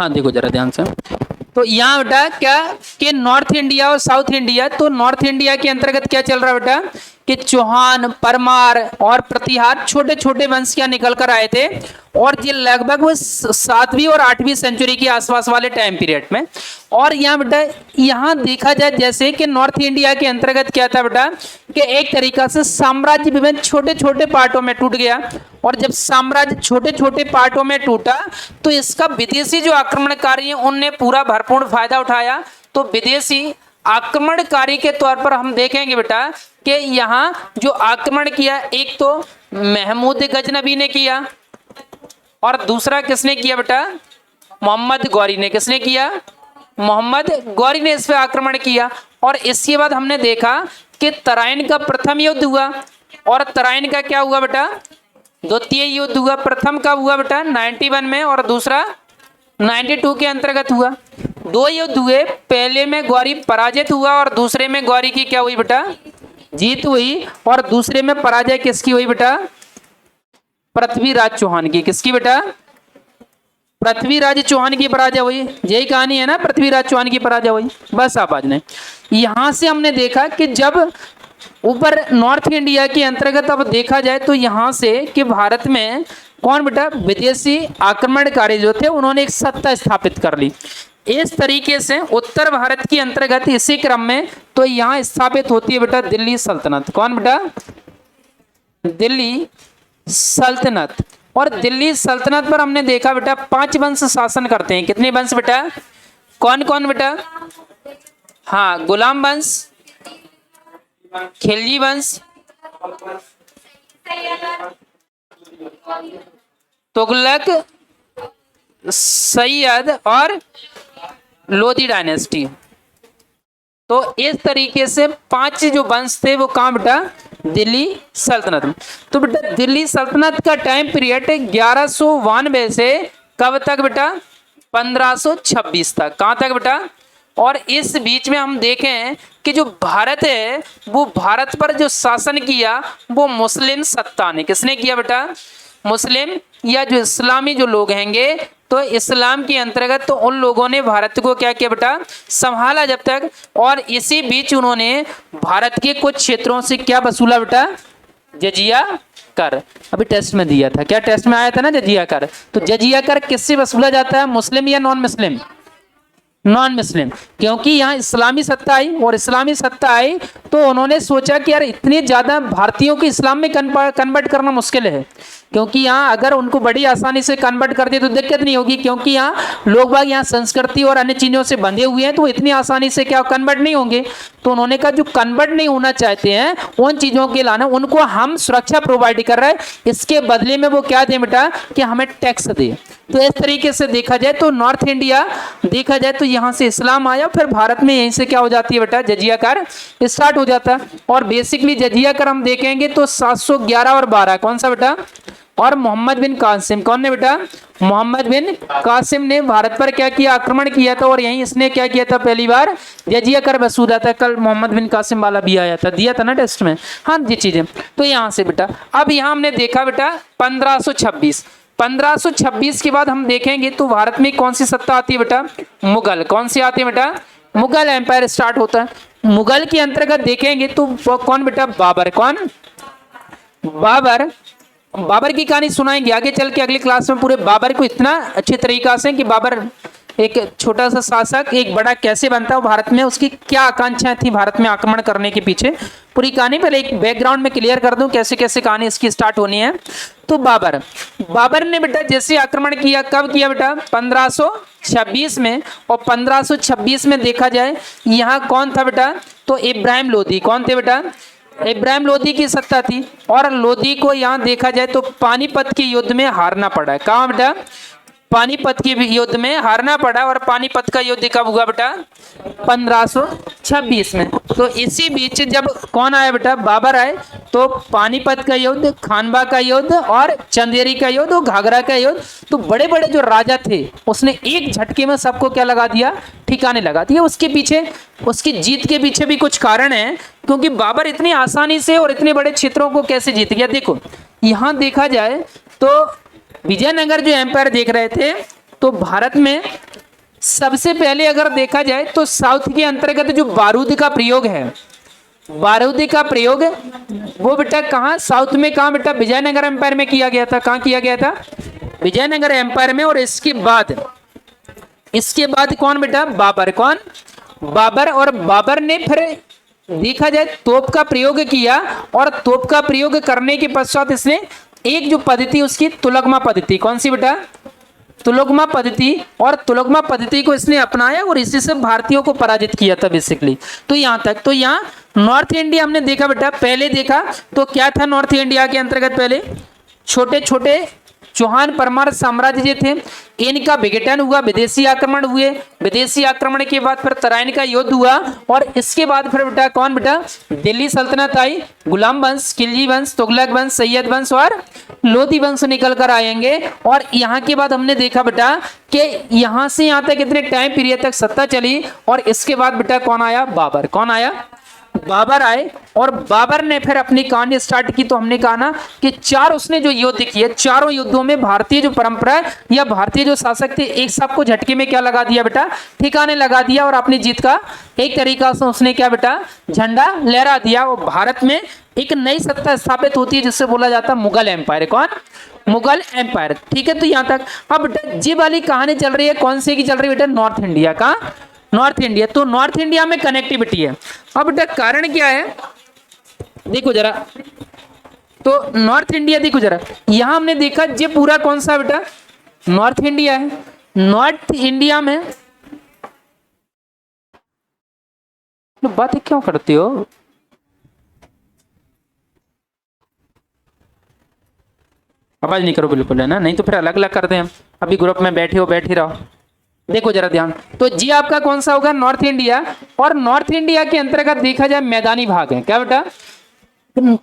हाँ देखो जरा ध्यान से। तो यहाँ बेटा क्या कि नॉर्थ इंडिया और साउथ इंडिया, तो नॉर्थ इंडिया के अंतर्गत क्या चल रहा है बेटा कि चौहान, परमार और प्रतिहार छोटे छोटे वंश क्या निकल कर आए थे, और ये लगभग वो 7वीं और 8वीं सेंचुरी के आसपास वाले टाइम पीरियड में। और यहाँ बेटा यहाँ देखा जाए जैसे कि नॉर्थ इंडिया के अंतर्गत क्या था बेटा कि एक तरीका से साम्राज्य विभिन्न छोटे छोटे पार्टों में टूट गया, और जब साम्राज्य छोटे छोटे पार्टों में टूटा तो इसका विदेशी जो आक्रमणकारी हैं उनने पूरा भरपूर फायदा उठाया। तो विदेशी आक्रमणकारी के तौर पर हम देखेंगे बेटा कि यहाँ जो आक्रमण किया, एक तो महमूद गजनबी ने किया और दूसरा किसने किया बेटा, मोहम्मद गौरी ने। किसने किया, मोहम्मद गौरी ने इस पर आक्रमण किया। और इसके बाद हमने देखा कि तराइन का प्रथम युद्ध हुआ, और तराइन का क्या हुआ बेटा, द्वितीय युद्ध हुआ। प्रथम कब हुआ बेटा 91 में, और दूसरा 92 के अंतर्गत हुआ। 2 युद्ध हुए, पहले में गौरी पराजित हुआ और दूसरे में गौरी की क्या हुई बेटा, जीत हुई। और दूसरे में पराजय किसकी हुई बेटा, पृथ्वीराज चौहान की। किसकी बेटा, पृथ्वीराज चौहान की पराजय हुई। यही कहानी है ना, पृथ्वीराज चौहान की पराजय हुई। बस आप आज ने यहां से हमने देखा कि जब ऊपर नॉर्थ इंडिया के अंतर्गत अब देखा जाए तो यहां से कि भारत में कौन बेटा, विदेशी आक्रमणकारी जो थे उन्होंने एक सत्ता स्थापित कर ली। इस तरीके से उत्तर भारत के अंतर्गत इसी क्रम में तो यहाँ स्थापित होती है बेटा दिल्ली सल्तनत। कौन बेटा, दिल्ली सल्तनत। और दिल्ली सल्तनत पर हमने देखा बेटा 5 वंश शासन करते हैं। कितने वंश बेटा, कौन कौन बेटा, हाँ गुलाम वंश, खिलजी वंश, तुगलक, सैयद और लोधी डायनेस्टी। तो इस तरीके से 5 जो वंश थे वो कहाँ बेटा, दिल्ली सल्तनत में। तो बेटा दिल्ली सल्तनत का टाइम पीरियड 1192 से कब तक बेटा, 1526 तक। कहाँ तक बेटा, और इस बीच में हम देखें कि जो भारत है वो भारत पर जो शासन किया वो मुस्लिम सत्ता ने। किसने किया बेटा, मुस्लिम या जो इस्लामी जो लोग हैंगे, तो इस्लाम के अंतर्गत तो उन लोगों ने भारत को क्या किया बेटा, संभाला जब तक। और इसी बीच उन्होंने भारत के कुछ क्षेत्रों से क्या वसूला बेटा, जजिया कर। अभी टेस्ट में दिया था, क्या टेस्ट में आया था ना जजिया कर। तो जजिया कर किससे वसूला जाता है, मुस्लिम या नॉन मुस्लिम, नॉन मुस्लिम। क्योंकि यहाँ इस्लामी सत्ता आई, और इस्लामी सत्ता आई तो उन्होंने सोचा कि यार इतने ज़्यादा भारतीयों को इस्लाम में कन्वर्ट करना मुश्किल है, क्योंकि यहाँ अगर उनको बड़ी आसानी से कन्वर्ट कर दिए तो दिक्कत नहीं होगी, क्योंकि यहाँ लोग बाग यहाँ संस्कृति और अन्य चीज़ों से बंधे हुए हैं, तो इतनी आसानी से क्या कन्वर्ट नहीं होंगे। तो उन्होंने कहा जो कन्वर्ट नहीं होना चाहते हैं उन चीज़ों के लाना, उनको हम सुरक्षा प्रोवाइड कर रहे हैं, इसके बदले में वो क्या दें बेटा कि हमें टैक्स दे। तो इस तरीके से देखा जाए तो नॉर्थ इंडिया देखा जाए तो यहाँ से इस्लाम आया, फिर भारत में यहीं से क्या हो जाती है बेटा, जजिया कर स्टार्ट हो जाता है। और बेसिकली जजिया कर हम देखेंगे तो 711 और 12 कौन सा बेटा, और मोहम्मद बिन कासिम। कौन ने बेटा, मोहम्मद बिन कासिम ने भारत पर क्या किया, आक्रमण किया था, और यहीं इसने क्या किया था, पहली बार जजिया कर वसूला था। कल मोहम्मद बिन कासिम वाला भी आया था, दिया था ना टेस्ट में, हाँ ये चीजें। तो यहाँ से बेटा अब यहाँ हमने देखा बेटा 1526 के बाद हम देखेंगे तो भारत में कौन सी सत्ता आती है बेटा, मुगल। कौन सी आती है बेटा, मुगल एम्पायर स्टार्ट होता है। मुगल के अंतर्गत देखेंगे तो कौन बेटा, बाबर। कौन, बाबर। बाबर की कहानी सुनाएंगे आगे चल के अगली क्लास में। पूरे बाबर को इतना अच्छे तरीका से कि बाबर एक छोटा सा शासक एक बड़ा कैसे बनता है भारत में, उसकी क्या आकांक्षाएं थी भारत में आक्रमण करने के पीछे, पूरी कहानी पहले एक बैकग्राउंड में क्लियर कर दूं कैसे कैसे कहानी इसकी स्टार्ट होनी है। तो बाबर ने बेटा जैसे आक्रमण किया, कब किया बेटा, 1526 में। और 1526 में देखा जाए यहाँ कौन था बेटा, तो इब्राहिम लोदी। कौन थे बेटा, इब्राहिम लोदी की सत्ता थी। और लोदी को यहाँ देखा जाए तो पानीपत के युद्ध में हारना पड़ा है। कहाँ बेटा, पानीपत के युद्ध में हारना पड़ा। और पानीपत का युद्ध कब हुआ बेटा, 1526 में। तो इसी बीच जब कौन आया बेटा, बाबर आए, तो पानीपत का युद्ध, खानवा का युद्ध और चंदेरी का युद्ध और घाघरा का युद्ध, तो बड़े बड़े जो राजा थे उसने एक झटके में सबको क्या लगा दिया, ठिकाने लगा दिया। उसके पीछे, उसकी जीत के पीछे भी कुछ कारण है, क्योंकि बाबर इतनी आसानी से और इतने बड़े क्षेत्रों को कैसे जीत गया। देखो यहाँ देखा जाए तो विजयनगर जो एम्पायर देख रहे थे तो भारत में सबसे पहले अगर देखा जाए तो साउथ के अंतर्गत जो बारूद का प्रयोग है, बारूद का प्रयोग वो बेटा कहाँ, साउथ में कहाँ बेटा, विजयनगर एम्पायर में किया गया था। कहाँ किया गया था? विजयनगर एम्पायर में। और इसके बाद कौन बेटा? बाबर। कौन? बाबर। और बाबर ने फिर देखा जाए तोप का प्रयोग किया, और तोप का प्रयोग करने के पश्चात इसने एक जो पद्धति उसकी तुलगमा पद्धति, कौन सी बेटा? तुलगमा पद्धति। और तुलगमा पद्धति को इसने अपनाया और इसी से भारतीयों को पराजित किया था बेसिकली। तो यहाँ तक, तो यहाँ नॉर्थ इंडिया हमने देखा बेटा, पहले देखा तो क्या था नॉर्थ इंडिया के अंतर्गत? पहले छोटे छोटे चौहान परमार साम्राज्य जो थे इनका विघटन हुआ, विदेशी आक्रमण हुए। विदेशी आक्रमण के बाद फिर तराइन का युद्ध हुआ, और इसके बाद फिर बेटा कौन बेटा? दिल्ली सल्तनत आई। गुलाम वंश, खिलजी वंश, तुगलक वंश, सैयद वंश और लोधी वंश निकल कर आएंगे। और यहाँ के बाद हमने देखा बेटा कि यहाँ से यहाँ तक कितने टाइम पीरियड तक सत्ता चली, और इसके बाद बेटा कौन आया? बाबर। कौन आया? बाबर आए। और बाबर ने फिर अपनी कहानी स्टार्ट की। तो हमने कहा ना कि चार उसने जो युद्ध किए, चारों युद्धों में भारतीय जो परंपरा है या भारतीय जो शासक थे एक सबको झटके में क्या लगा दिया बेटा? ठिकाने लगा दिया, और अपनी जीत का एक तरीका से उसने क्या बेटा? झंडा लहरा दिया। और भारत में एक नई सत्ता स्थापित होती है जिससे बोला जाता है मुगल एम्पायर। कौन? मुगल एम्पायर। ठीक है, तो यहाँ तक। अब बेटा जी वाली कहानी चल रही है, कौन सी की चल रही है बेटा? नॉर्थ इंडिया का। नॉर्थ इंडिया, तो नॉर्थ इंडिया में कनेक्टिविटी है। अब बेटा कारण क्या है देखो जरा, तो नॉर्थ इंडिया देखो जरा, यहां हमने देखा ये पूरा कौन सा बेटा? नॉर्थ इंडिया है। नॉर्थ इंडिया में तो बात क्यों करते हो? आवाज नहीं करो बिल्कुल, है ना, नहीं तो फिर अलग अलग करते हैं हम। अभी ग्रुप में बैठे हो, बैठे रहो। देखो जरा ध्यान, तो जी आपका कौन सा होगा? North India. और नॉर्थ इंडिया के अंतर्गत देखा जाए मैदानी भाग है। क्या बेटा?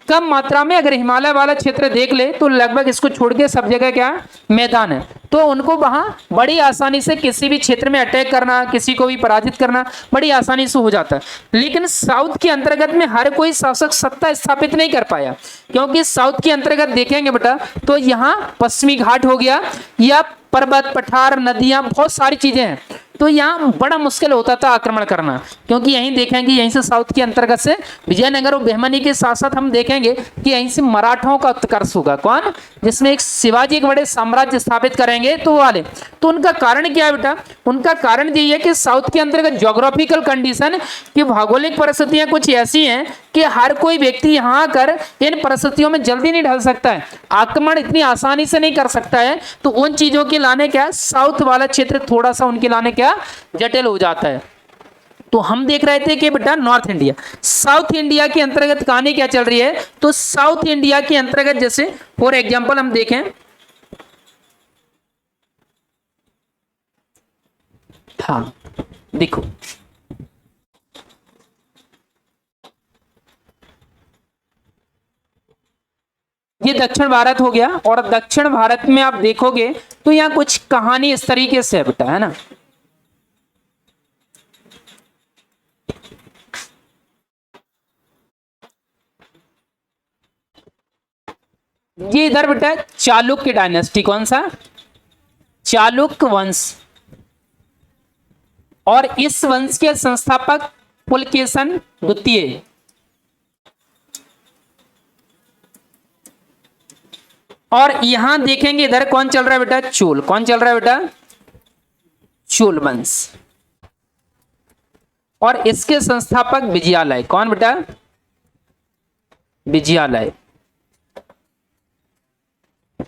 कम मात्रा में, अगर हिमालय वाला क्षेत्र देख ले तो लगभग इसको छोड़ के सब जगह क्या मैदान है। तो उनको वहां बड़ी आसानी से किसी भी क्षेत्र में अटैक करना, किसी को भी पराजित करना बड़ी आसानी से हो जाता है। लेकिन साउथ के अंतर्गत में हर कोई शासक सत्ता स्थापित नहीं कर पाया, क्योंकि साउथ के अंतर्गत देखेंगे बेटा तो यहाँ पश्चिमी घाट हो गया, या पर्वत, पठार, नदियां, बहुत सारी चीजें हैं। तो यहाँ बड़ा मुश्किल होता था आक्रमण करना, क्योंकि यहीं देखेंगे यहीं से साउथ के अंतर्गत से विजयनगर और बहमनी के साथ साथ हम देखेंगे कि यहीं से मराठों का उत्कर्ष होगा। कौन? जिसमें एक शिवाजी एक बड़े साम्राज्य स्थापित करेंगे तो वाले। तो उनका कारण क्या है बेटा? उनका कारण यही है कि साउथ के अंतर्गत ज्योग्राफिकल कंडीशन की भौगोलिक परिस्थितियां कुछ ऐसी हैं कि हर कोई व्यक्ति यहाँ आकर इन परिस्थितियों में जल्दी नहीं ढल सकता है, आक्रमण इतनी आसानी से नहीं कर सकता है। तो उन चीजों के लाने क्या, साउथ वाला क्षेत्र थोड़ा सा उनके लाने क्या जटिल हो जाता है। तो हम देख रहे थे कि बेटा नॉर्थ इंडिया, साउथ इंडिया के अंतर्गत कहानी क्या चल रही है? तो साउथ इंडिया के अंतर्गत जैसे फॉर एग्जांपल हम देखें, हाँ देखो ये दक्षिण भारत हो गया। और दक्षिण भारत में आप देखोगे तो यहाँ कुछ कहानी इस तरीके से है बेटा, है ना। ये इधर बेटा चालुक्य डायनेस्टी, कौन सा? चालुक्य वंश। और इस वंश के संस्थापक पुलकेशन द्वितीय। और यहां देखेंगे इधर कौन चल रहा है बेटा? चोल। कौन चल रहा है बेटा? चोल वंश। और इसके संस्थापक विजयालय। कौन बेटा? विजयालय।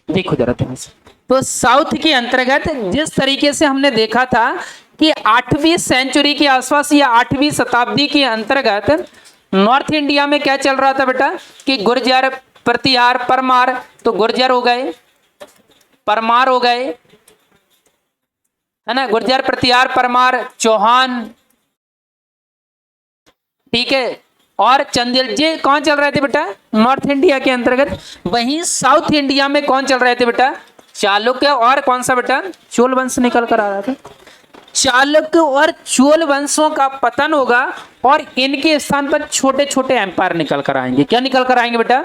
देखो जरा ध्यान से, तो साउथ के अंतर्गत जिस तरीके से हमने देखा था कि 8वीं सेंचुरी के आसपास या 8वीं शताब्दी के अंतर्गत नॉर्थ इंडिया में क्या चल रहा था बेटा कि गुर्जर, प्रतिहार, परमार। तो गुर्जर हो गए, परमार हो गए, है ना, गुर्जर, प्रतिहार, परमार, चौहान, ठीक है, और चंदेल। ये कौन चल रहे थे बेटा? नॉर्थ इंडिया के अंतर्गत। वहीं साउथ इंडिया में कौन चल रहे थे बेटा? चालुक्य और कौन सा बेटा? चोल वंश निकल कर आ रहा था। चालुक्य और चोल वंशों का पतन होगा और इनके स्थान पर छोटे छोटे एम्पायर निकल कर आएंगे। क्या निकल कर आएंगे बेटा?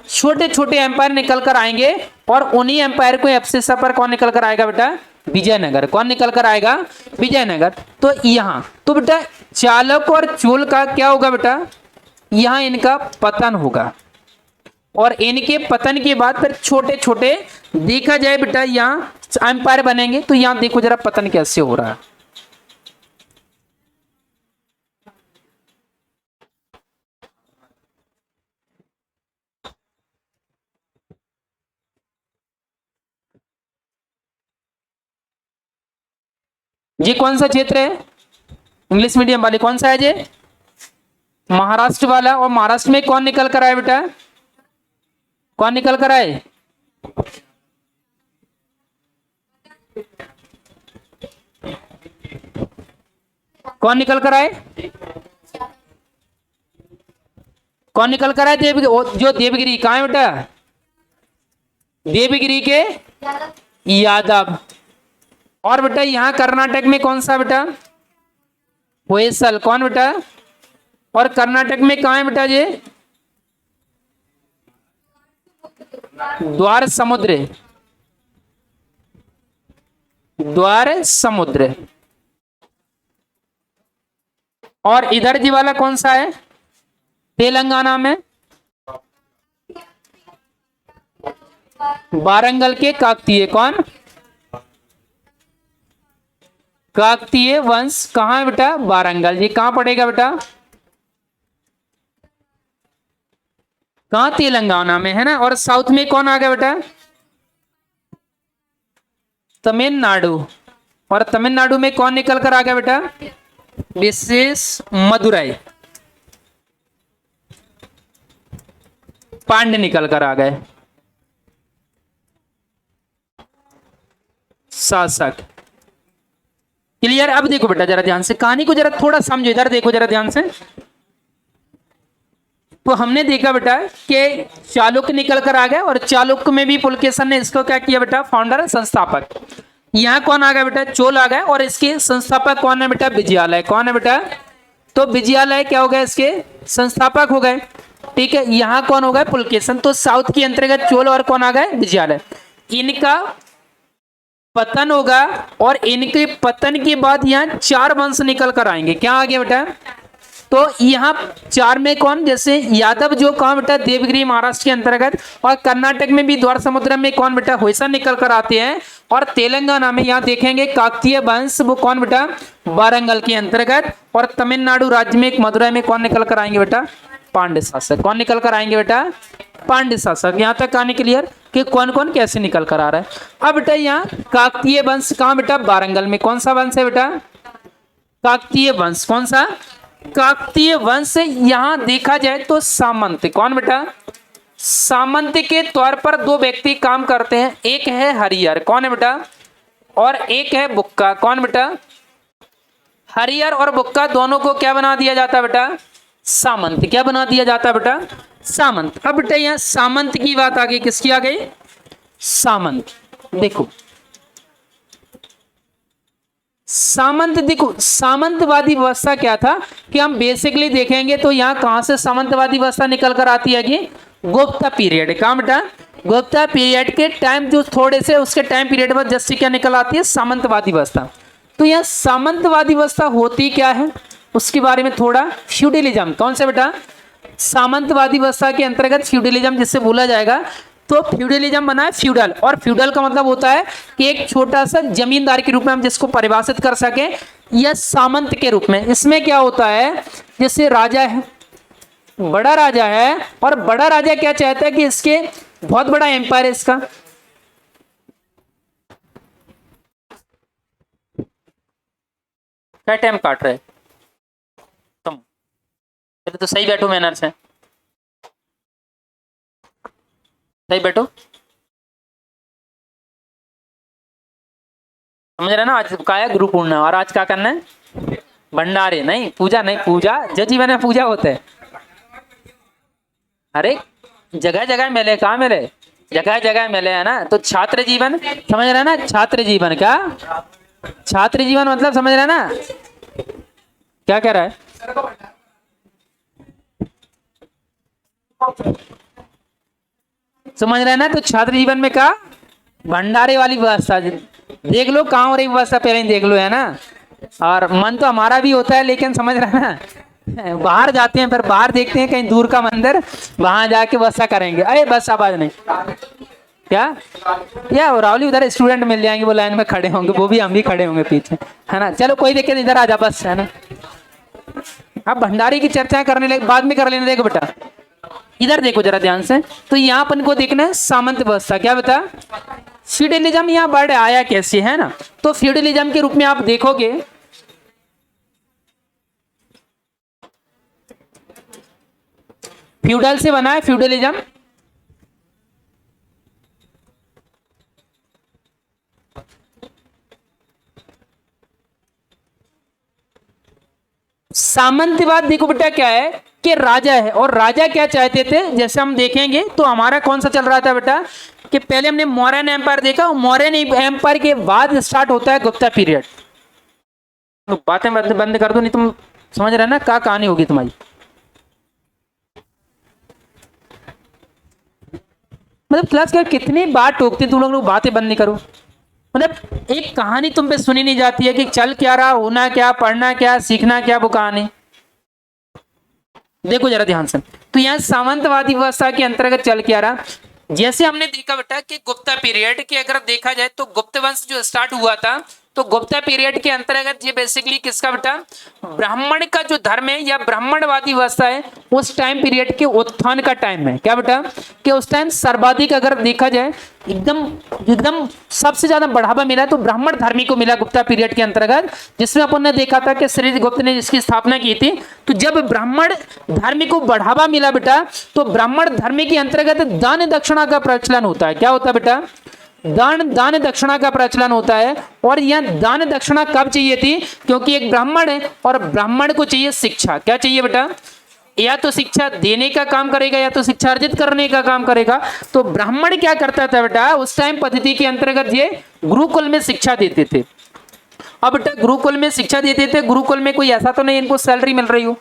छोटे छोटे एम्पायर निकल कर आएंगे। और उन्हीं एम्पायर को एब्सिसा पर कौन निकल कर आएगा बेटा? विजयनगर। कौन निकल कर आएगा? विजयनगर। तो यहाँ तो बेटा चालक और चोल का क्या होगा बेटा? यहाँ इनका पतन होगा और इनके पतन के बाद फिर छोटे छोटे देखा जाए बेटा यहाँ एम्पायर बनेंगे। तो यहाँ देखो जरा पतन कैसे हो रहा है। ये कौन सा क्षेत्र है? इंग्लिश मीडियम वाले कौन सा है? ये महाराष्ट्र वाला। और महाराष्ट्र में कौन निकल कर आए बेटा? कौन निकल कर आए? कौन निकल कर आए? कौन निकल कर आए? जो देवगिरी। कहां है बेटा? देवगिरी के यादव। और बेटा यहां कर्नाटक में कौन सा बेटा? होयसल। कौन बेटा? और कर्नाटक में कहां है बेटा? ये द्वार समुद्र। द्वार समुद्र। और इधर जी वाला कौन सा है? तेलंगाना में वारंगल के काकतीय। कौन? काकतीय वंश। कहां है बेटा? वारंगल। ये कहां पड़ेगा बेटा? कहां? तेलंगाना में, है ना। और साउथ में कौन आ गया बेटा? तमिलनाडु। और तमिलनाडु में कौन निकल कर आ गया बेटा? विशेष मदुरई। पांड्य निकल कर आ गए शासक। क्लियर? अब देखो बेटा जरा ध्यान से कहानी को जरा थोड़ा समझो। इधर देखो जरा ध्यान से। तो हमने देखा बेटा कि चालुक्य निकल कर आ गए और चालुक्य में भी पुलकेशन ने इसको क्या किया बेटा? फाउंडर, संस्थापक। यहाँ कौन आ गया बेटा? चोल आ गए। और इसके संस्थापक कौन है बेटा? विजयालय। कौन है बेटा? तो विजयालय क्या हो गए? इसके संस्थापक हो गए। ठीक है। यहाँ कौन हो गए? पुलकेशन। तो साउथ के अंतर्गत चोल और कौन आ गए? विजयालय। इनका पतन होगा और इनके पतन के बाद यहाँ 4 वंश निकल कर आएंगे। क्या आ गया बेटा? तो यहाँ 4 में कौन? जैसे यादव जो कौन बेटा? देवगिरी महाराष्ट्र के अंतर्गत। और कर्नाटक में भी द्वार समुद्र में कौन बेटा? होयसल निकल कर आते हैं। और तेलंगाना में यहाँ देखेंगे काकतीय वंश। वो कौन बेटा? वारंगल के अंतर्गत। और तमिलनाडु राज्य में मदुरई में कौन निकल कर आएंगे बेटा? पांड्य शासक। कौन निकल कर आएंगे बेटा? पांड्य शासक। यहाँ तक कहानी क्लियर कि कौन कौन कैसे निकल कर आ रहा है। अब बेटा यहाँ काकतीय वंश कहाँ बेटा? वारंगल में। कौन सा वंश है बेटा? काकतीय वंश। कौन सा? काकतीय वंश। यहां देखा जाए तो सामंत। कौन बेटा? सामंत के तौर पर 2 व्यक्ति काम करते हैं। एक है हरिहर। कौन है बेटा? और एक है बुक्का। कौन बेटा? हरिहर और बुक्का दोनों को क्या बना दिया जाता बेटा? सामंत। क्या बना दिया जाता बेटा? सामंत। अब बेटा यहाँ सामंत की बात आ गई। किसकी आ गई? सामंत। देखो सामंत। देखो सामंतवादी व्यवस्था क्या था कि हम बेसिकली देखेंगे तो यहाँ कहां से सामंतवादी व्यवस्था निकल कर आती है? कि गुप्ता पीरियड। कहां बेटा? गुप्ता पीरियड के टाइम जो थोड़े से उसके टाइम पीरियड में जस्ट क्या निकल आती है? सामंतवादी व्यवस्था। तो यहाँ सामंतवादी व्यवस्था होती क्या है उसके बारे में थोड़ा। फ्यूडलिज्म। कौन सा बेटा? सामंतवादी व्यवस्था के अंतर्गत फ्यूडलिज्म जिससे बोला जाएगा। तो फ्यूडलिज्म बना है फ्यूडल। और फ्यूडल का मतलब होता है कि एक छोटा सा जमींदार के रूप में हम जिसको परिभाषित कर सके, या सामंत के रूप में। इसमें क्या होता है? जैसे राजा है, बड़ा राजा है, और बड़ा राजा क्या चाहता है कि इसके बहुत बड़ा एम्पायर है इसका। क्या टाइम काट रहे तुम? पहले तो सही बैठो मैनर से। सही बैठो। समझ रहे ना? आज का है गुरु पूर्णिमा। और आज क्या करना है? भंडारे। नहीं पूजा, नहीं पूजा जो जीवन में पूजा होते हैं। अरे जगह जगह मेले। कहाँ मेले? जगह जगह मेले, है ना। तो छात्र जीवन समझ रहे ना? छात्र जीवन। क्या छात्र जीवन मतलब समझ रहे ना? क्या कह रहा है? समझ रहे ना? तो छात्र जीवन में क्या? भंडारे वाली व्यवस्था। देख लो कहाँ हो रही व्यवस्था, पहले ही देख लो, है ना। और मन तो हमारा भी होता है, लेकिन समझ रहे हैं ना, बाहर जाते हैं फिर बाहर देखते हैं कहीं दूर का मंदिर, वहां जाके व्यवस्था करेंगे। अरे बस आवाज नहीं, क्या या रावली उधर स्टूडेंट मिल जाएंगे, वो लाइन में खड़े होंगे, वो भी हम भी खड़े होंगे पीछे, है ना। चलो कोई दिक्कत, इधर आ जा बस, है ना। अब भंडारी की चर्चा करने लगे, बाद में कर लेना। देखो बेटा इधर देखो जरा ध्यान से, तो यहाँ अपन को देखना है सामंत व्यवस्था। क्या बता, फ्यूडलिज्म यहाँ वर्ड आया कैसे, है ना। तो फ्यूडलिज्म के रूप में आप देखोगे, फ्यूडल से बना है फ्यूडलिज्म। सामंतवाद देखो बेटा क्या है कि राजा है, और राजा क्या चाहते थे, जैसे हम देखेंगे तो हमारा कौन सा चल रहा था बेटा, कि पहले हमने मौर्यन एम्पायर देखा, मौर्यन एम्पायर के बाद स्टार्ट होता है गुप्ता पीरियड। तो बातें बंद कर दो, नहीं तुम समझ रहे ना क्या कहानी होगी तुम्हारी। मतलब क्लास का कितनी बार टोकते तुम लोग, बातें बंद नहीं करो। मतलब एक कहानी तुम पे सुनी नहीं जाती है कि चल क्या रहा, होना क्या, पढ़ना क्या, सीखना क्या, वो कहानी। देखो जरा ध्यान से, तो यहाँ सामंतवादी व्यवस्था के अंतर्गत चल क्या रहा, जैसे हमने देखा बेटा कि गुप्ता पीरियड के अगर देखा जाए तो गुप्त वंश जो स्टार्ट हुआ था, तो गुप्ता पीरियड के अंतर्गत ये बेसिकली किसका बेटा, ब्राह्मण का जो धर्म है या ब्राह्मणवादी व्यवस्था है, उस टाइम पीरियड के उत्थान का टाइम है। क्या बेटा, कि उस टाइम सर्वाधिक अगर देखा जाए एकदम एकदम सबसे ज्यादा बढ़ावा मिला तो ब्राह्मण धर्मी को मिला गुप्ता पीरियड के अंतर्गत, जिसमें अपन ने देखा था कि श्री गुप्त ने इसकी स्थापना की थी। तो जब ब्राह्मण धर्म को बढ़ावा मिला बेटा, तो ब्राह्मण धर्म के अंतर्गत दान दक्षिणा का प्रचलन होता है। क्या होता है बेटा, दान दक्षिणा का प्रचलन होता है। और यह दान दक्षिणा कब चाहिए थी, क्योंकि एक ब्राह्मण है और ब्राह्मण को चाहिए शिक्षा। क्या चाहिए बेटा, या तो शिक्षा देने का काम करेगा या तो शिक्षा अर्जित करने का काम करेगा। तो ब्राह्मण क्या करता था बेटा, उस टाइम पद्धति के अंतर्गत ये गुरुकुल में शिक्षा देते थे। अब बेटा गुरुकुल में शिक्षा देते थे, गुरुकुल में कोई ऐसा तो नहीं इनको सैलरी मिल रही हो,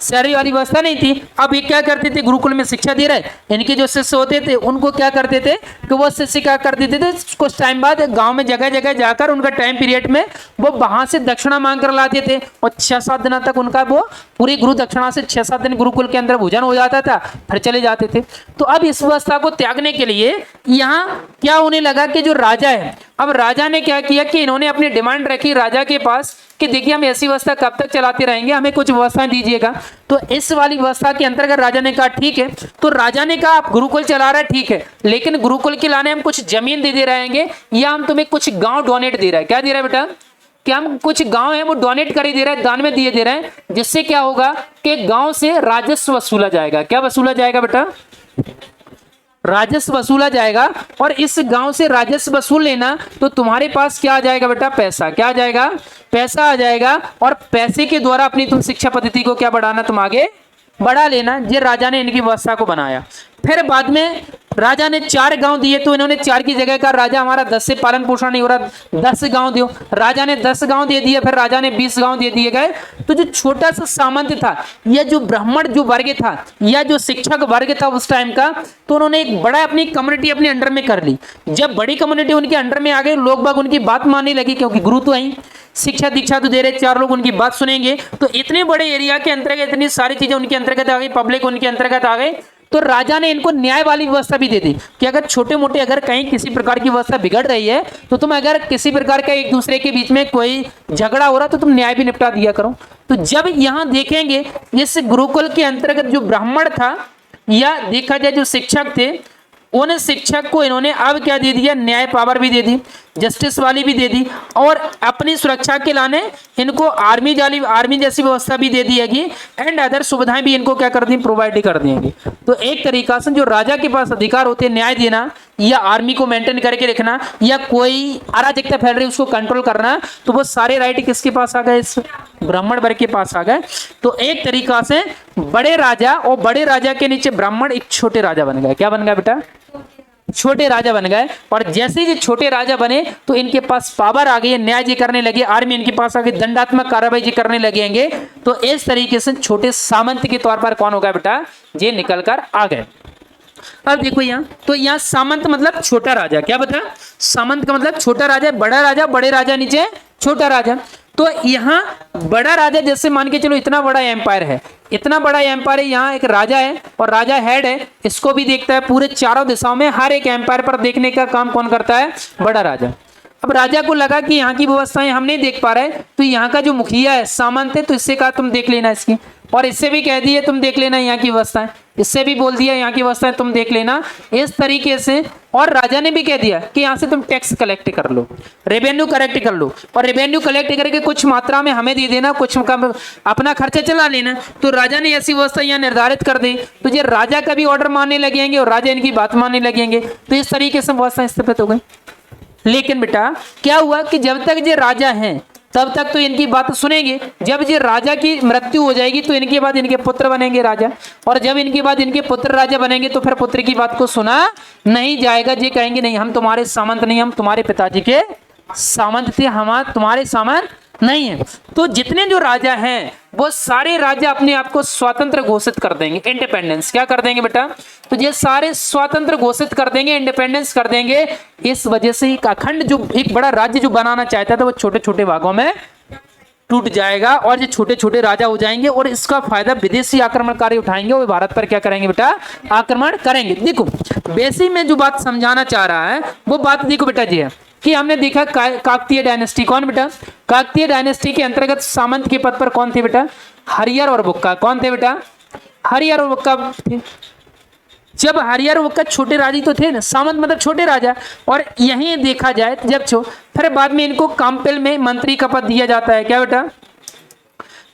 सैलरी वाली व्यवस्था नहीं थी। अब ये क्या करते थे, गुरुकुल में शिक्षा दे रहे, इनके जो शिष्य होते थे उनको क्या करते थे कि वो शिष्य क्या कर देते थे, कुछ टाइम बाद गांव में जगह जगह जाकर उनका टाइम पीरियड में वो वहां से दक्षिणा मांग कर लाते थे, और 6-7 दिन तक उनका वो पूरी गुरु दक्षिणा से 6-7 दिन गुरुकुल के अंदर भोजन हो जाता था, फिर चले जाते थे। तो अब इस व्यवस्था को त्यागने के लिए यहाँ क्या होने लगा कि जो राजा है, अब राजा ने क्या किया कि इन्होंने अपनी डिमांड रखी राजा के पास कि देखिए हम ऐसी व्यवस्था कब तक चलाते रहेंगे, हमें कुछ व्यवस्था दीजिएगा। तो इस वाली व्यवस्था के अंतर्गत राजा ने कहा ठीक है। तो राजा ने कहा आप गुरुकुल चला रहे ठीक है, लेकिन गुरुकुल के लाने हम कुछ जमीन दे रहेंगे, या हम तुम्हें कुछ गांव डोनेट दे रहे हैं। क्या दे रहा है बेटा, कि हम कुछ गांव है वो डोनेट कर दे रहे हैं, दान में दिए दे रहे हैं, जिससे क्या होगा कि गांव से राजस्व वसूला जाएगा। क्या वसूला जाएगा बेटा, राजस्व वसूला जाएगा। और इस गांव से राजस्व वसूल लेना तो तुम्हारे पास क्या आ जाएगा बेटा, पैसा। क्या आ जाएगा, पैसा आ जाएगा। और पैसे के द्वारा अपनी तुम शिक्षा पद्धति को क्या बढ़ाना, तुम आगे बढ़ा लेना। ये राजा ने इनकी व्यवस्था को बनाया। फिर बाद में राजा ने 4 गांव दिए, तो इन्होंने 4 की जगह का राजा हमारा 10 से पालन पोषण नहीं हो रहा, 10 गांव दो। राजा ने 10 गांव दे दिए, फिर राजा ने 20 गांव दे दिए गए। तो जो छोटा सा सामंत था या जो ब्राह्मण जो वर्ग था या जो शिक्षक वर्ग था उस टाइम का, तो उन्होंने एक बड़ा अपनी कम्युनिटी अपने अंडर में कर ली। जब बड़ी कम्युनिटी उनके अंडर में आ गई, लोग बाग उनकी बात मानने लगी, क्योंकि गुरु तो आई, शिक्षा दीक्षा तो दे रहे, 4 लोग उनकी बात सुनेंगे। तो इतने बड़े एरिया के अंतर्गत इतनी सारी चीजें उनके अंतर्गत आ गई, पब्लिक उनके अंतर्गत आ गई। तो राजा ने इनको न्याय वाली व्यवस्था भी दे दी कि अगर छोटे मोटे अगर कहीं किसी प्रकार की व्यवस्था बिगड़ रही है, तो तुम अगर किसी प्रकार का एक दूसरे के बीच में कोई झगड़ा हो रहा तो तुम न्याय भी निपटा दिया करो। तो जब यहाँ देखेंगे इस गुरुकुल के अंतर्गत जो ब्राह्मण था या देखा जाए जो शिक्षक थे, उन शिक्षक को इन्होंने अब क्या दे दिया, न्याय पावर भी दे दी, जस्टिस वाली भी दे दी, और अपनी सुरक्षा के लाने इनको आर्मी जैसी व्यवस्था भी दे दी है, एंड अदर सुविधाएं भी इनको क्या कर दी, प्रोवाइड कर देंगे। तो एक तरीका से जो राजा के पास अधिकार होते हैं न्याय देना या आर्मी को मेंटेन करके रखना या कोई अराजकता फैल रही उसको कंट्रोल करना, तो वो सारे राइट किसके पास आ गए, इस ब्राह्मण वर्ग के पास आ गए। तो एक तरीका से बड़े राजा और बड़े राजा के नीचे ब्राह्मण एक छोटे राजा बन गए। क्या बन गया बेटा, छोटे राजा बन गए। और जैसे ही छोटे राजा बने तो इनके पास पावर आ गई, न्याय जी करने लगे, आर्मी इनके पास आ गई, दंडात्मक कार्रवाई जी करने लगेंगे। तो इस तरीके से छोटे सामंत के तौर पर कौन हो गया बेटा, ये निकल कर आ गए। अब देखो यहाँ, तो यहाँ सामंत मतलब छोटा राजा, क्या बता, सामंत का मतलब छोटा राजा, बड़ा राजा, बड़े राजा नीचे छोटा राजा। तो यहाँ बड़ा राजा, जैसे मान के चलो इतना बड़ा एम्पायर है, इतना बड़ा एम्पायर है, यहाँ एक राजा है और राजा हेड है, इसको भी देखता है पूरे चारों दिशाओं में, हर एक एम्पायर पर देखने का काम कौन करता है, बड़ा राजा। अब राजा को लगा कि यहाँ की व्यवस्थाएं हम नहीं देख पा रहे, तो यहाँ का जो मुखिया है सामंत है, तो इससे कहा तुम देख लेना इसकी, और इससे भी कह दिए तुम देख लेना यहाँ की व्यवस्थाएं, इससे भी बोल दिया यहाँ की व्यवस्थाएं तुम देख लेना, इस तरीके से। और राजा ने भी कह दिया कि यहाँ से तुम टैक्स कलेक्ट कर लो, रेवेन्यू कलेक्ट कर लो, और रेवेन्यू कलेक्ट करके कुछ मात्रा में हमें दे देना, कुछ कम अपना खर्चा चला लेना। तो राजा ने ऐसी व्यवस्था यहाँ निर्धारित कर दी, तो ये राजा का भी ऑर्डर मानने लगेंगे और राजा इनकी बात मानने लगेंगे, तो इस तरीके से व्यवस्था स्थापित हो गई। लेकिन बेटा क्या हुआ कि जब तक ये राजा हैं तब तक तो इनकी बात सुनेंगे, जब ये राजा की मृत्यु हो जाएगी तो इनके बाद इनके पुत्र बनेंगे राजा, और जब इनके बाद इनके पुत्र राजा बनेंगे तो फिर पुत्र की बात को सुना नहीं जाएगा। ये कहेंगे नहीं, हम तुम्हारे सामंत नहीं, हम तुम्हारे पिताजी के सामंत थे, हम तुम्हारे सामंत नहीं है। तो जितने जो राजा हैं वो सारे राजा अपने आप को स्वतंत्र घोषित कर देंगे, इंडिपेंडेंस क्या कर देंगे बेटा, तो ये सारे स्वतंत्र घोषित कर देंगे, इंडिपेंडेंस कर देंगे। इस वजह से एक अखंड जो एक बड़ा राज्य जो बनाना चाहता था वो छोटे छोटे भागों में टूट जाएगा और ये छोटे छोटे राजा हो जाएंगे, और इसका फायदा विदेशी आक्रमणकारी उठाएंगे, वो भारत पर क्या करेंगे बेटा, आक्रमण करेंगे। देखो बेसिक में जो बात समझाना चाह रहा है वो बात देखो बेटा जी है कि हमने देखा काकतीय डायनेस्टी, कौन बेटा, काकतीय डायनेस्टी के अंतर्गत सामंत के पद पर कौन थे बेटा, हरिहर और बुक्का, कौन थे बेटा, हरिहर और बुक्का थे। जब हरिहर और बुक्का छोटे राजा तो थे ना, सामंत मतलब छोटे राजा, और यहीं देखा जाए जब फिर बाद में इनको काम्पिल में मंत्री का पद दिया जाता है, क्या बेटा,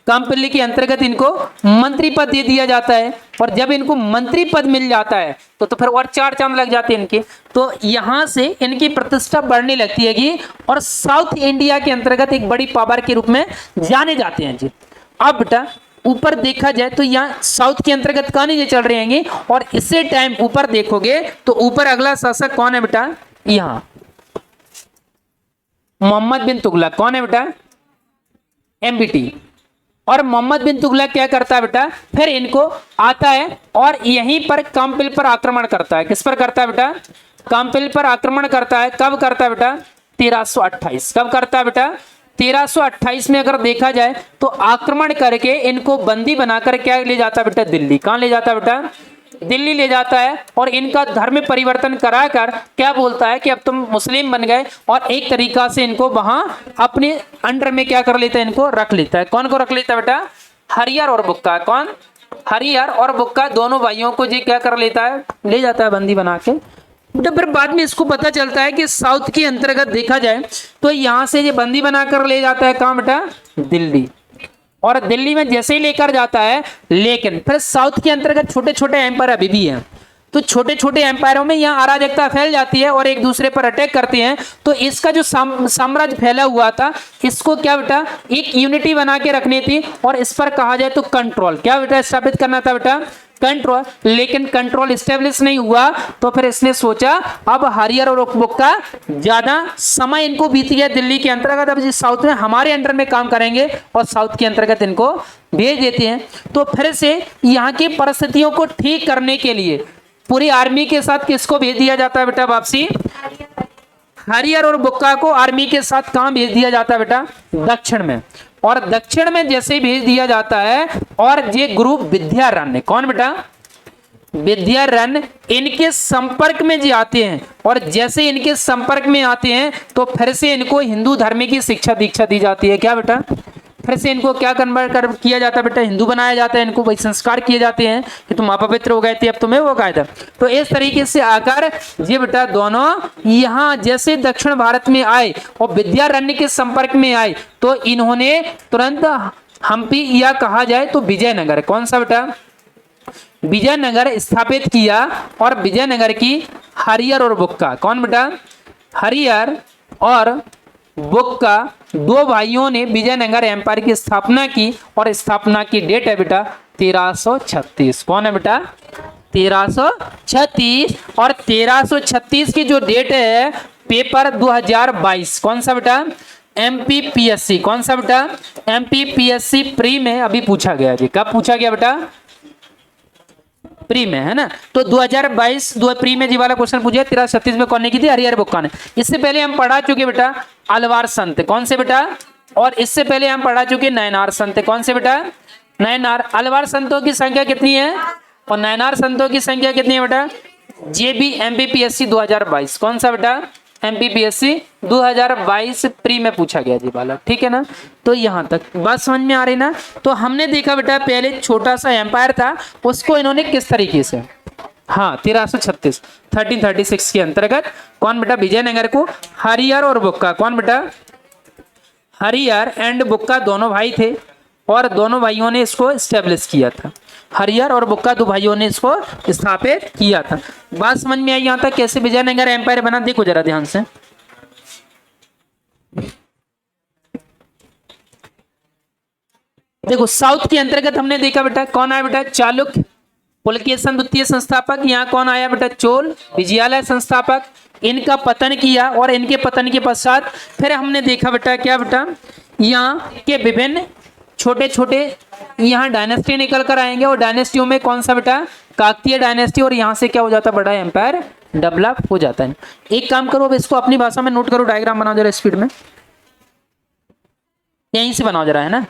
काम्पिल के अंतर्गत इनको मंत्री पद दे दिया जाता है, और जब इनको मंत्री पद मिल जाता है तो फिर और चार चांद लग जाते हैं इनके, तो यहाँ से इनकी प्रतिष्ठा बढ़ने लगती है और साउथ इंडिया के अंतर्गत एक बड़ी पावर के रूप में जाने जाते हैं जी। अब बेटा ऊपर देखा जाए तो यहाँ साउथ के अंतर्गत कहानी चल रहे हैं, और इसे टाइम ऊपर देखोगे तो ऊपर अगला शासक कौन है बेटा, यहाँ मोहम्मद बिन तुगलक, कौन है बेटा, एमबीटी। और मोहम्मद बिन तुगलक क्या करता है बेटा, फिर इनको आता है और यहीं पर काम्पिल पर आक्रमण करता है। किस पर करता है बेटा, काम्पिल पर आक्रमण करता है। कब करता है बेटा, 1328। कब करता है बेटा, 1328 में। अगर देखा जाए तो आक्रमण करके इनको बंदी बनाकर क्या ले जाता है बेटा, दिल्ली। कहां ले जाता है बेटा, दिल्ली ले जाता है, और इनका धर्म परिवर्तन कराकर क्या बोलता है कि अब तुम मुस्लिम बन गए, और एक तरीका से इनको वहां अपने अंडर में क्या कर लेता है, इनको रख लेता है। कौन को रख लेता है बेटा, हरिहर और बुक्का। कौन, हरिहर और बुक्का दोनों भाइयों को जी क्या कर लेता है, ले जाता है बंदी बना के। तो फिर बाद में इसको पता चलता है कि साउथ के अंतर्गत देखा जाए तो यहां से ये बंदी बनाकर ले जाता है कहां बेटा, दिल्ली। और दिल्ली में जैसे ही लेकर जाता है, लेकिन फिर साउथ के अंतर्गत छोटे छोटे एम्पायर अभी भी हैं, तो छोटे छोटे एम्पायरों में यहाँ अराजकता फैल जाती है और एक दूसरे पर अटैक करते हैं। तो इसका जो साम्राज्य फैला हुआ था, इसको क्या बेटा, एक यूनिटी बना के रखनी थी, और इस पर कहा जाए तो कंट्रोल क्या बेटा स्थापित करना था बेटा, कंट्रोल। लेकिन कंट्रोल स्टेब्लिश नहीं हुआ, तो फिर इसने सोचा अब हरिहर और बुक्का ज्यादा समय इनको बीत गया दिल्ली के अंतर्गत, अब साउथ में हमारे अंडर में काम करेंगे, और साउथ के अंतर्गत इनको भेज देते हैं। तो फिर से यहाँ की परिस्थितियों को ठीक करने के लिए पूरी आर्मी के साथ किसको भेज दिया जाता है बेटा वापसी, हरिहर और बुक्का को आर्मी के साथ कहां भेज दिया जाता है बेटा, दक्षिण में। और दक्षिण में जैसे ही भेज दिया जाता है, और ये ग्रुप विद्यारण्य, कौन बेटा, विद्यारण्य इनके संपर्क में जी आते हैं, और जैसे इनके संपर्क में आते हैं तो फिर से इनको हिंदू धर्म की शिक्षा दीक्षा दी जाती है। क्या बेटा, फिर से इनको क्या कन्वर्ट कर किया जाता है बेटा, हिंदू बनाया जाता है, इनको वही संस्कार किए जाते हैं कि तुम अपवित्र हो गए थे, अब तुम्हें वो कायदा। तो इस तरीके से आकर ये बेटा दोनों यहाँ जैसे दक्षिण भारत में आए और विद्यारण्य के संपर्क में आए, तो इन्होंने तुरंत हम्पी या कहा जाए तो विजयनगर, कौन सा बेटा, विजयनगर स्थापित किया। और विजयनगर की हरिहर और बुक्का, कौन बेटा, हरिहर और बुक्का दो भाइयों ने विजयनगर एम्पायर की स्थापना की, और स्थापना की डेट है बेटा 1336। कौन है बेटा, 1336। और 1336 की जो डेट है पेपर 2022, कौन सा बेटा, एमपीपीएससी, कौन सा बेटा, एमपीपीएससी प्री में अभी पूछा गया जी। कब पूछा गया बेटा, प्री में, है ना। तो 2022 दो प्री में जी वाला क्वेश्चन पूछा 1336 में कौन ने की थी, हरिहर बुक्का ने। इससे पहले हम पढ़ा चुके बेटा अलवार संत, कौन से बेटा, और इससे पहले हम पढ़ा चुके नयनार संत, कौन से बेटा, नयनार। अलवार संतों की संख्या कितनी है और नयनार संतों की संख्या कितनी है बेटा, जेबी एमपीपीएससी 2022, कौन सा बेटा, एमपीपीएससी 2022 प्री में पूछा गया जी वाला, ठीक है ना। तो यहाँ तक बात समझ में आ रही ना। तो हमने देखा बेटा पहले छोटा सा एम्पायर था, उसको इन्होंने किस तरीके से, हाँ 1336 1336 के अंतर्गत कौन बेटा, विजयनगर को हरिहर और बुक्का, कौन बेटा, हरिहर एंड बुक्का दोनों भाई थे और दोनों भाइयों ने इसको स्टेब्लिश किया था। हरिहर और बुक्का दो भाइयों ने इसको स्थापित किया था। बात समझ में आई यहाँ तक कैसे विजयनगर एम्पायर बना, देखो जरा ध्यान से। देखो साउथ के अंतर्गत हमने देखा बेटा कौन आया बेटा, चालुक्य पुलकेशन द्वितीय संस्थापक, यहाँ कौन आया बेटा, चोल विजयालय संस्थापक, इनका पतन किया और इनके पतन के पश्चात फिर हमने देखा बेटा क्या बेटा, यहाँ के विभिन्न छोटे छोटे यहाँ डायनेस्टी निकल कर आएंगे और डायनेस्टियों में कौन सा बेटा, काकतीय डायनेस्टी, और यहाँ से क्या हो जाता है, बड़ा एम्पायर डेवलप हो जाता है। एक काम करो अब इसको अपनी भाषा में नोट करो, डायग्राम बनाओ जरा स्पीड में, यहीं से बनाओ जरा, है ना।